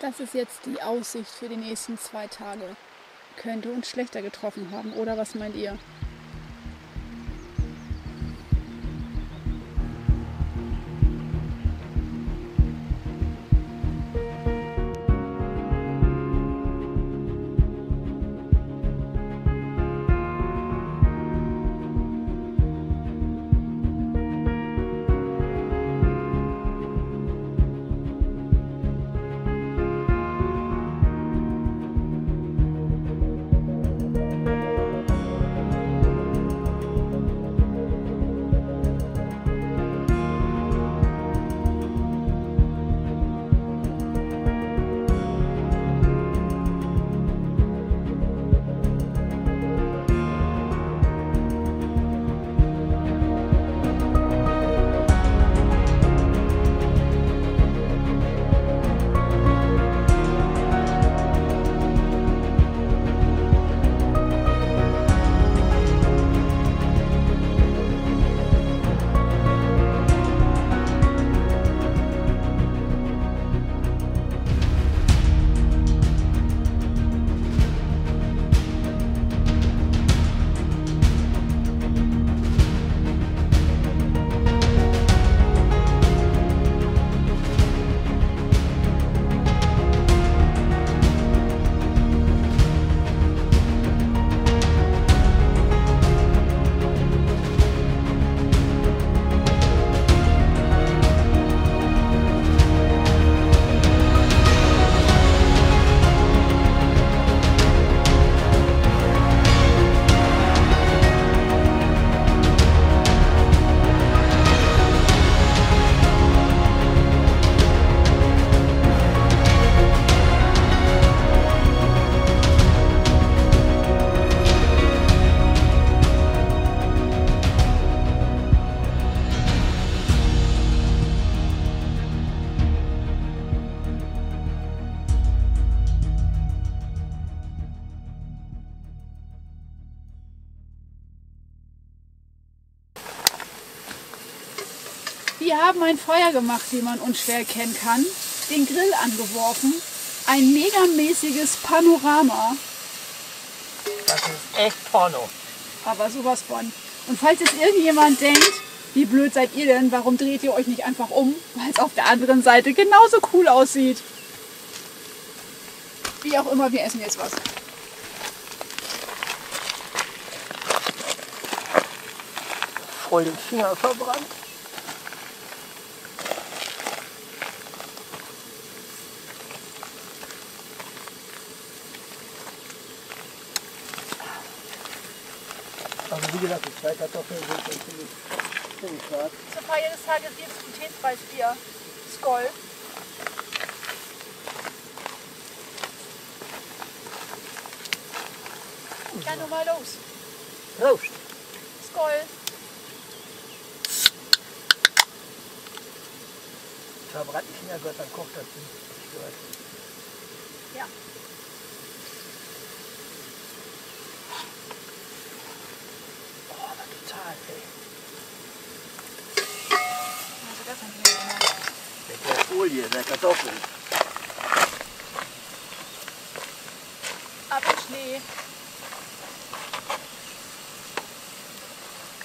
Das ist jetzt die Aussicht für die nächsten 2 Tage. Könnte uns schlechter getroffen haben, oder was meint ihr? Wir haben ein Feuer gemacht, wie man unschwer erkennen kann, den Grill angeworfen, ein megamäßiges Panorama. Das ist echt Porno. Aber sowas von. Und falls jetzt irgendjemand denkt, wie blöd seid ihr denn, warum dreht ihr euch nicht einfach um, weil es auf der anderen Seite genauso cool aussieht. Wie auch immer, wir essen jetzt was. Voll den Finger verbrannt. Also wie gesagt, die 2 Kartoffeln sind schon ziemlich schwarz. Zur Feier des Tages gibt es Glutenfreies Skoll. Ja, nun mal los. Prost! Skoll. Verbrannten Finger gehört dann Koch dazu. Ja. Oh, aber total, ey. Also das haben wir gemacht. Der Folie, der Kartoffeln. Ab in Schnee.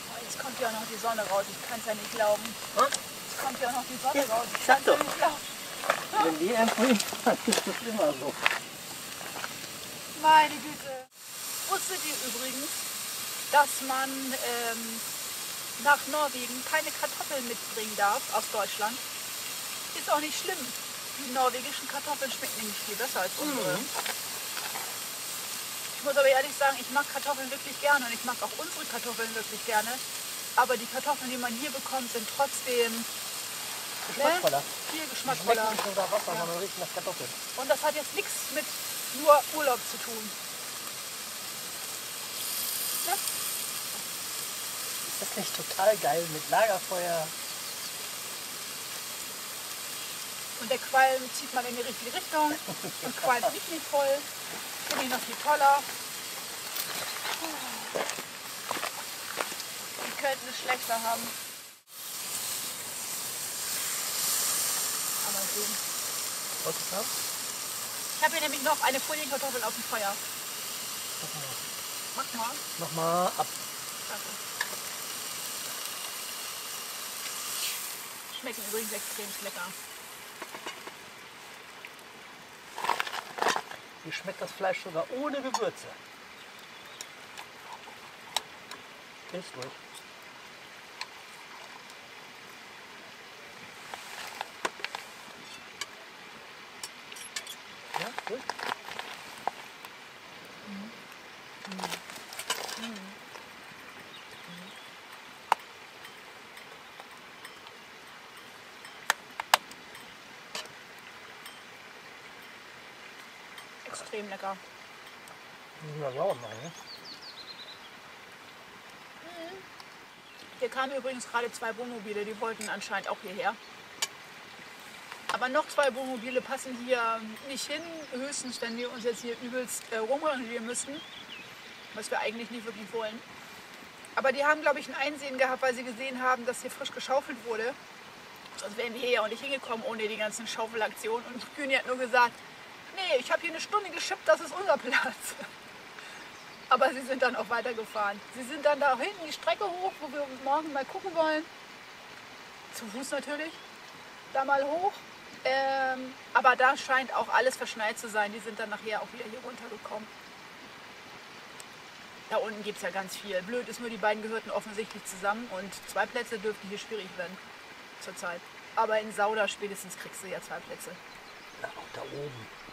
Oh, jetzt kommt ja auch noch die Sonne raus. Ich kann es ja nicht glauben. Hm? Jetzt kommt ja auch noch die Sonne raus. Ich Sag kann's ja doch. nicht glauben. Wenn die erfrieren, dann ist das immer so. Meine Güte. Wusstet ihr übrigens, dass man nach Norwegen keine Kartoffeln mitbringen darf aus Deutschland? Ist auch nicht schlimm. Die norwegischen Kartoffeln schmecken nämlich viel besser als unsere. Ich muss aber ehrlich sagen, ich mag Kartoffeln wirklich gerne und ich mag auch unsere Kartoffeln wirklich gerne. Aber die Kartoffeln, die man hier bekommt, sind trotzdem Geschmacksvoller. viel Die geschmackvoller. schmecken nicht nur nach Wasser, sondern riechen nach Kartoffeln. Und das hat jetzt nichts mit nur Urlaub zu tun. Ne? Ist das nicht total geil mit Lagerfeuer? Und der Qualm zieht man in die richtige Richtung und qualmt mich nicht voll. Finde ich noch viel toller. Die könnten es schlechter haben. Aber so. Wolltest du haben? Ich habe hier nämlich noch eine Folienkartoffel auf dem Feuer. Mach mal. Mach mal ab. Danke. Schmecken übrigens extrem lecker. Hier schmeckt das Fleisch sogar ohne Gewürze. Ist ruhig. Ja, gut. Extrem lecker. Müssen wir sauer machen, ne? Hier kamen übrigens gerade 2 Wohnmobile, die wollten anscheinend auch hierher. Aber noch 2 Wohnmobile passen hier nicht hin, höchstens wenn wir uns jetzt hier übelst rumrangieren müssten, was wir eigentlich nicht wirklich wollen. Aber die haben, glaube ich, ein Einsehen gehabt, weil sie gesehen haben, dass hier frisch geschaufelt wurde. Sonst wären wir hier ja auch nicht hingekommen ohne die ganzen Schaufelaktionen. Und Güni hat nur gesagt, nee, ich habe hier eine Stunde geschippt, das ist unser Platz. Aber sie sind dann auch weitergefahren. Sie sind dann da hinten die Strecke hoch, wo wir morgen mal gucken wollen. Zu Fuß natürlich. Da mal hoch. Aber da scheint auch alles verschneit zu sein. Die sind dann nachher auch wieder hier runtergekommen. Da unten gibt es ja ganz viel. Blöd ist nur, die beiden gehörten offensichtlich zusammen. Und 2 Plätze dürften hier schwierig werden. Zurzeit. Aber in Sauda spätestens kriegst du ja 2 Plätze. Ja, auch da oben.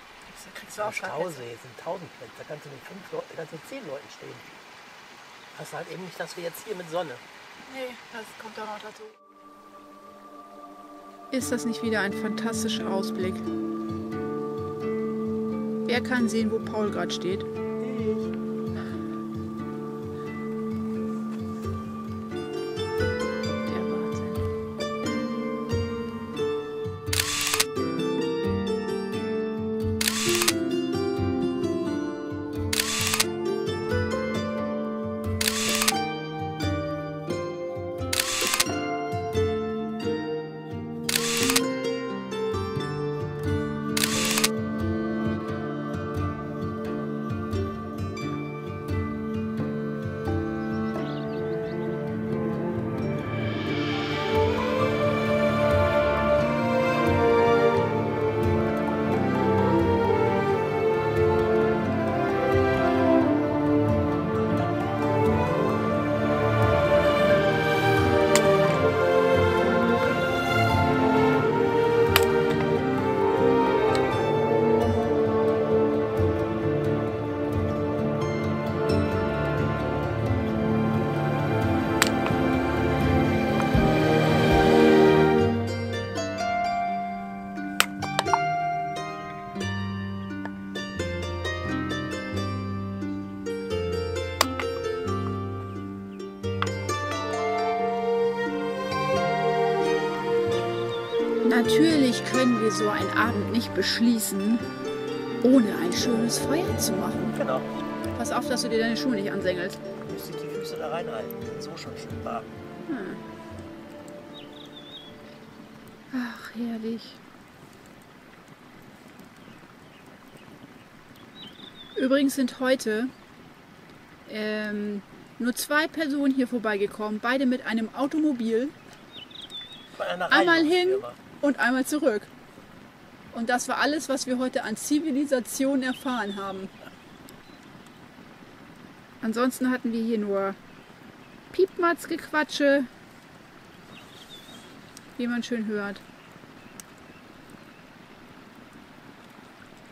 Da kriegst du auch 2 Plätze. Stausee sind 1000 Plätze. Da kannst du mit 5 Leuten, kannst du mit 10 Leuten stehen. Hast halt eben nicht, dass wir jetzt hier mit Sonne. Nee, das kommt auch noch dazu. Ist das nicht wieder ein fantastischer Ausblick? Wer kann sehen, wo Paul gerade steht? Der Wahnsinn. Natürlich können wir so einen Abend nicht beschließen, ohne ein schönes Feuer zu machen. Genau. Pass auf, dass du dir deine Schuhe nicht ansengelst. Du musst die Füße da reinhalten. Die sind so schon schön warm. Ach, herrlich. Übrigens sind heute nur 2 Personen hier vorbeigekommen, beide mit einem Automobil. Von einer Einmal hin Reinigungsfirma. und einmal zurück. Und das war alles, was wir heute an Zivilisation erfahren haben. Ansonsten hatten wir hier nur Piepmatz-Gequatsche, wie man schön hört.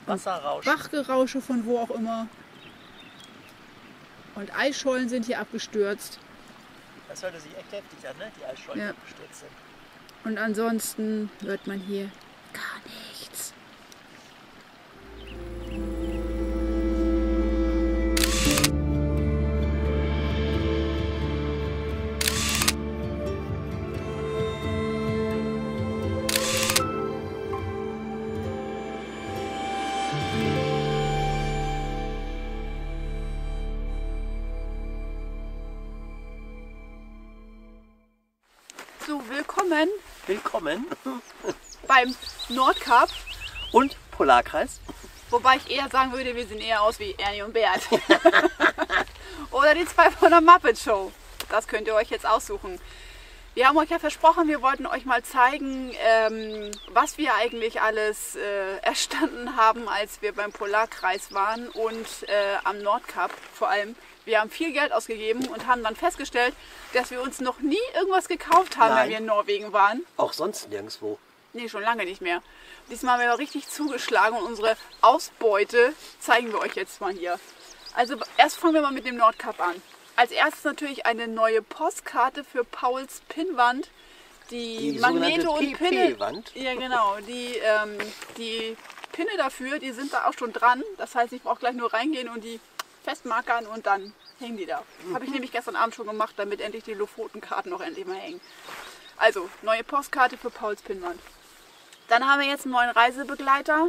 Wasserrausch. Bachgerausche von wo auch immer. Und Eisschollen sind hier abgestürzt. Das hörte sich echt heftig an, ne? Die Eisschollen, Ja. die abgestürzt sind. Und ansonsten hört man hier gar nichts. So, willkommen Willkommen beim Nordkap. und Polarkreis. Wobei ich eher sagen würde, wir sehen eher aus wie Ernie und Bert. Oder die zwei von der Muppet Show. Das könnt ihr euch jetzt aussuchen. Wir haben euch ja versprochen, wir wollten euch mal zeigen, was wir eigentlich alles erstanden haben, als wir beim Polarkreis waren und am Nordkap vor allem. Wir haben viel Geld ausgegeben und haben dann festgestellt, dass wir uns noch nie irgendwas gekauft haben, Nein. wenn wir in Norwegen waren. Auch sonst nirgendwo. Nee, schon lange nicht mehr. Diesmal haben wir richtig zugeschlagen und unsere Ausbeute zeigen wir euch jetzt mal hier. Also erst fangen wir mal mit dem Nordkap an. Als erstes natürlich eine neue Postkarte für Pauls Pinnwand. Die Magnete und Pinne. PP-Wand. Ja genau, die Pinne dafür, die sind da auch schon dran. Das heißt, ich brauche gleich nur reingehen und die festmarkern und dann hängen die da. Habe ich nämlich gestern Abend schon gemacht, damit endlich die Lofotenkarten noch endlich mal hängen. Also, neue Postkarte für Pauls Pinnwand. Dann haben wir jetzt einen neuen Reisebegleiter.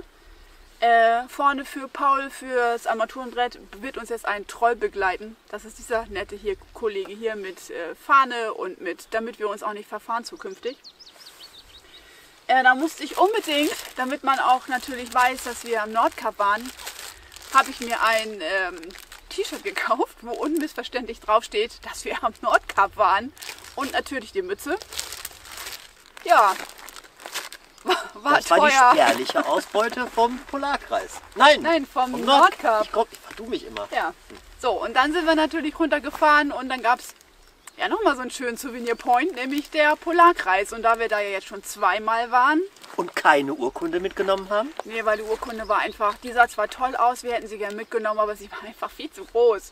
Vorne für Paul, fürs Armaturenbrett, wird uns jetzt ein Troll begleiten. Das ist dieser nette hier, Kollege hier mit Fahne und damit wir uns auch nicht verfahren zukünftig. Da musste ich unbedingt, damit man auch natürlich weiß, dass wir am Nordkap waren, habe ich mir ein T-Shirt gekauft, wo unmissverständlich draufsteht, dass wir am Nordkap waren. Und natürlich die Mütze. Ja, war Das teuer. war die spärliche Ausbeute vom Polarkreis. Nein, vom Nordkap. Ich vertue mich immer. Ja, so und dann sind wir natürlich runtergefahren und dann gab es ja nochmal so einen schönen Souvenir-Point, nämlich der Polarkreis. Und da wir da ja jetzt schon zweimal waren, Und keine Urkunde mitgenommen haben? nee, weil die Urkunde war einfach, die sah zwar toll aus, wir hätten sie gerne mitgenommen, aber sie war einfach viel zu groß.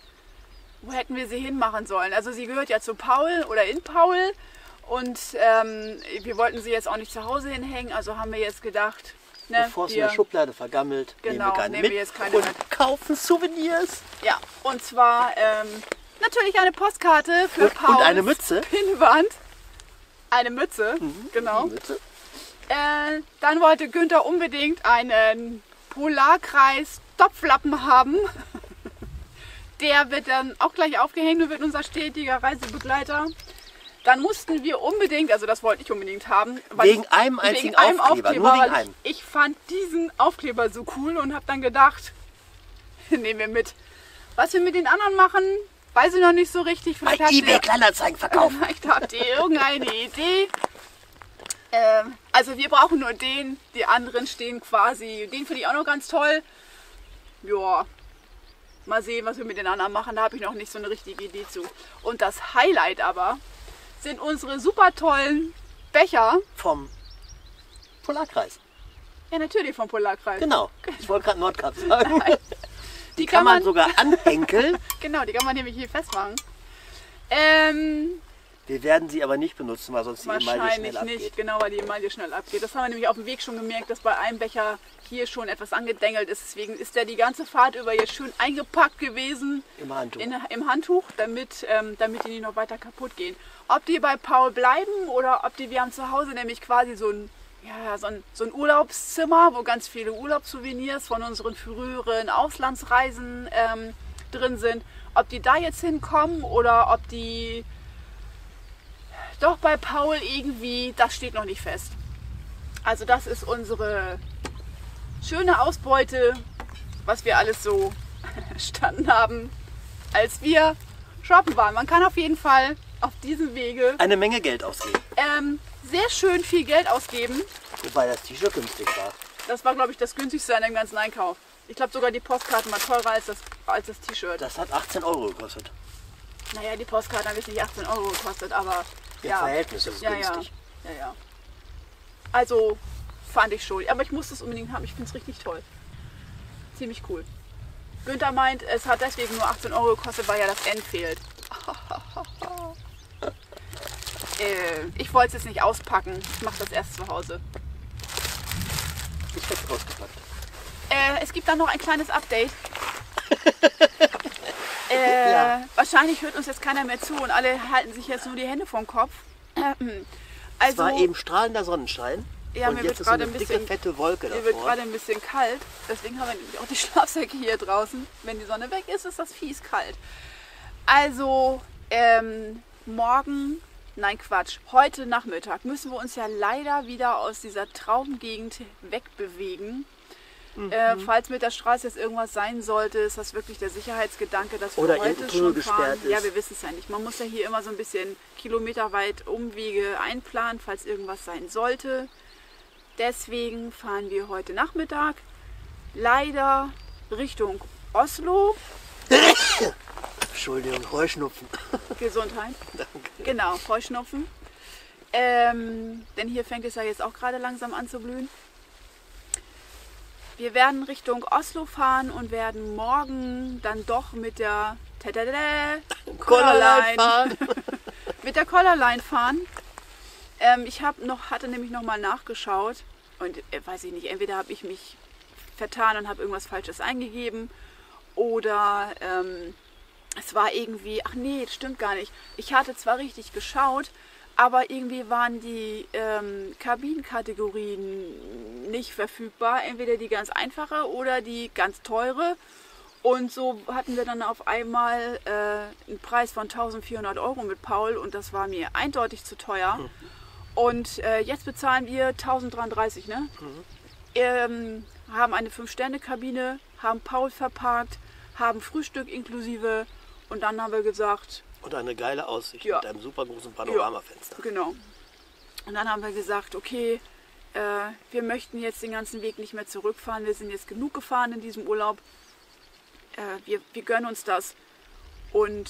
Wo hätten wir sie hinmachen sollen? Also sie gehört ja zu Paul oder in Paul und wir wollten sie jetzt auch nicht zu Hause hinhängen, also haben wir jetzt gedacht, ne, Bevor es in der Schublade vergammelt, Genau, nehmen wir keine nehmen mit wir jetzt keine und mit. kaufen Souvenirs. ja, und zwar natürlich eine Postkarte für Und Pauls eine Mütze. Pinnwand. Eine Mütze, genau. Die Mütze. Dann wollte Günther unbedingt einen Polarkreis-Topflappen haben. Der wird dann auch gleich aufgehängt und wird unser stetiger Reisebegleiter. Dann mussten wir unbedingt, also das wollte ich unbedingt haben. Wegen einem einzigen Aufkleber, nur wegen weil einem. ich fand diesen Aufkleber so cool und habe dann gedacht, nehmen wir mit. Was wir mit den anderen machen, weiß ich noch nicht so richtig. Bei Vielleicht habt ihr- eBay Kleinanzeigen verkaufen. Vielleicht habt ihr irgendeine Idee. Also wir brauchen nur den, die anderen stehen quasi. Den finde ich auch noch ganz toll. Ja, mal sehen, was wir mit den anderen machen. Da habe ich noch nicht so eine richtige Idee zu. Und das Highlight aber sind unsere super tollen Becher. Vom Polarkreis. Ja, natürlich vom Polarkreis. Genau. Ich wollte gerade Nordkap sagen. Die Kann man sogar anhenkeln. Genau, die kann man nämlich hier festmachen. Wir werden sie aber nicht benutzen, weil sonst die Emaille Wahrscheinlich schnell abgeht. nicht, genau, weil die Emaille schnell abgeht. Das haben wir nämlich auf dem Weg schon gemerkt, dass bei einem Becher hier schon etwas angedengelt ist. Deswegen ist der die ganze Fahrt über jetzt schön eingepackt gewesen Im Handtuch. im Handtuch, damit die nicht noch weiter kaputt gehen. Ob die bei Paul bleiben oder ob wir haben zu Hause nämlich quasi so ein Urlaubszimmer, wo ganz viele Urlaubssouvenirs von unseren früheren Auslandsreisen drin sind. Ob die da jetzt hinkommen oder ob die doch bei Paul irgendwie, das steht noch nicht fest. Also das ist unsere schöne Ausbeute, was wir alles so erstanden haben, als wir shoppen waren. Man kann auf jeden Fall auf diesem Wege Eine Menge Geld ausgeben. sehr schön viel Geld ausgeben. Wobei das T-Shirt günstig war. Das war, glaube ich, das günstigste an dem ganzen Einkauf. Ich glaube sogar die Postkarten waren teurer als das T-Shirt. Das hat 18 Euro gekostet. Naja, die Postkarten haben jetzt nicht 18 Euro gekostet, aber Im ja. Verhältnis ist es Ja, günstig. ja. Also fand ich schon. Aber ich muss es unbedingt haben. Ich finde es richtig toll. Ziemlich cool. Günther meint, es hat deswegen nur 18 Euro gekostet, weil ja das N fehlt. Ich wollte es jetzt nicht auspacken. Ich mache das erst zu Hause. Ich hab's ausgepackt. Es gibt dann noch ein kleines Update. Wahrscheinlich hört uns jetzt keiner mehr zu und alle halten sich jetzt nur die Hände vom Kopf. Es war eben strahlender Sonnenschein. Ja, und mir jetzt wird ist so gerade eine ein dicke, bisschen- fette Wolke Mir wird davor. gerade ein bisschen kalt, deswegen haben wir nämlich auch die Schlafsäcke hier draußen. Wenn die Sonne weg ist, ist das fies kalt. Also heute Nachmittag müssen wir uns ja leider wieder aus dieser Traumgegend wegbewegen. Falls mit der Straße jetzt irgendwas sein sollte, ist das wirklich der Sicherheitsgedanke, dass wir Oder heute irgendein Tunnel schon fahren. gesperrt ist. Ja, wir wissen es ja nicht. Man muss ja hier immer so ein bisschen kilometerweit Umwege einplanen, falls irgendwas sein sollte. Deswegen fahren wir heute Nachmittag leider Richtung Oslo. Entschuldigung, Heuschnupfen. Gesundheit. Danke. Genau, Heuschnupfen. Denn hier fängt es ja jetzt auch gerade langsam an zu blühen. Wir werden Richtung Oslo fahren und werden morgen dann doch mit der Collarline mit der Collarline fahren. Ich hatte nämlich noch mal nachgeschaut und weiß ich nicht, entweder habe ich mich vertan und habe irgendwas Falsches eingegeben oder es war irgendwie, ach nee, das stimmt gar nicht. Ich hatte zwar richtig geschaut, aber irgendwie waren die Kabinenkategorien nicht verfügbar. Entweder die ganz einfache oder die ganz teure. Und so hatten wir dann auf einmal einen Preis von 1.400 € mit Paul und das war mir eindeutig zu teuer. Und jetzt bezahlen wir 1.033, ne? Haben eine 5-Sterne-Kabine, haben Paul verparkt, haben Frühstück inklusive und dann haben wir gesagt... Und eine geile Aussicht Ja. mit einem super großen Panoramafenster. Ja, genau. Und dann haben wir gesagt, okay, wir möchten jetzt den ganzen Weg nicht mehr zurückfahren. Wir sind jetzt genug gefahren in diesem Urlaub. Wir gönnen uns das und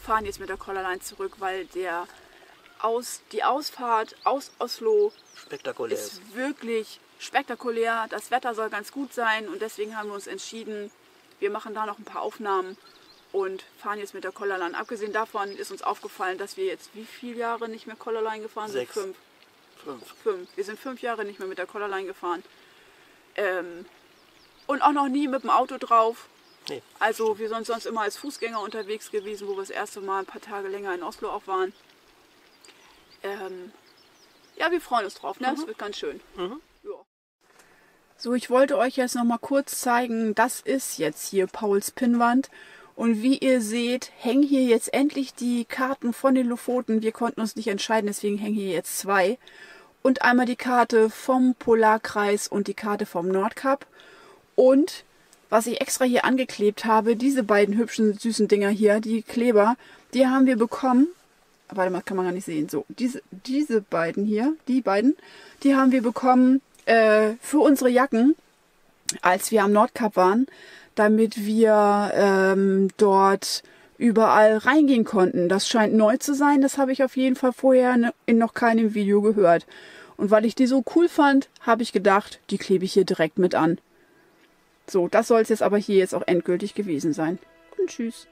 fahren jetzt mit der Collarline zurück, weil die Ausfahrt aus Oslo Spektakulär. ist wirklich spektakulär. Das Wetter soll ganz gut sein und deswegen haben wir uns entschieden, wir machen da noch ein paar Aufnahmen und fahren jetzt mit der Collarline. Abgesehen davon ist uns aufgefallen, dass wir jetzt wie viele Jahre nicht mehr Collarline gefahren sind? 6. 5. Wir sind 5 Jahre nicht mehr mit der Collarline gefahren. Und auch noch nie mit dem Auto drauf. Nee. Also wir sind sonst immer als Fußgänger unterwegs gewesen, wo wir das erste Mal ein paar Tage länger in Oslo auch waren. Ja, wir freuen uns drauf, ne? Es wird ganz schön. Ja. So, ich wollte euch jetzt noch mal kurz zeigen, das ist jetzt hier Pauls Pinnwand. Und wie ihr seht, hängen hier jetzt endlich die Karten von den Lofoten. Wir konnten uns nicht entscheiden, deswegen hängen hier jetzt 2. Und einmal die Karte vom Polarkreis und die Karte vom Nordkap. Und was ich extra hier angeklebt habe, diese beiden hübschen, süßen Dinger hier, die Kleber, die haben wir bekommen. Warte mal, kann man gar nicht sehen. So, diese beiden hier, die haben wir bekommen für unsere Jacken, als wir am Nordkap waren, damit wir dort überall reingehen konnten. Das scheint neu zu sein, das habe ich auf jeden Fall vorher in noch keinem Video gehört. Und weil ich die so cool fand, habe ich gedacht, die klebe ich hier direkt mit an. So, das soll es jetzt aber hier jetzt auch endgültig gewesen sein. Und tschüss.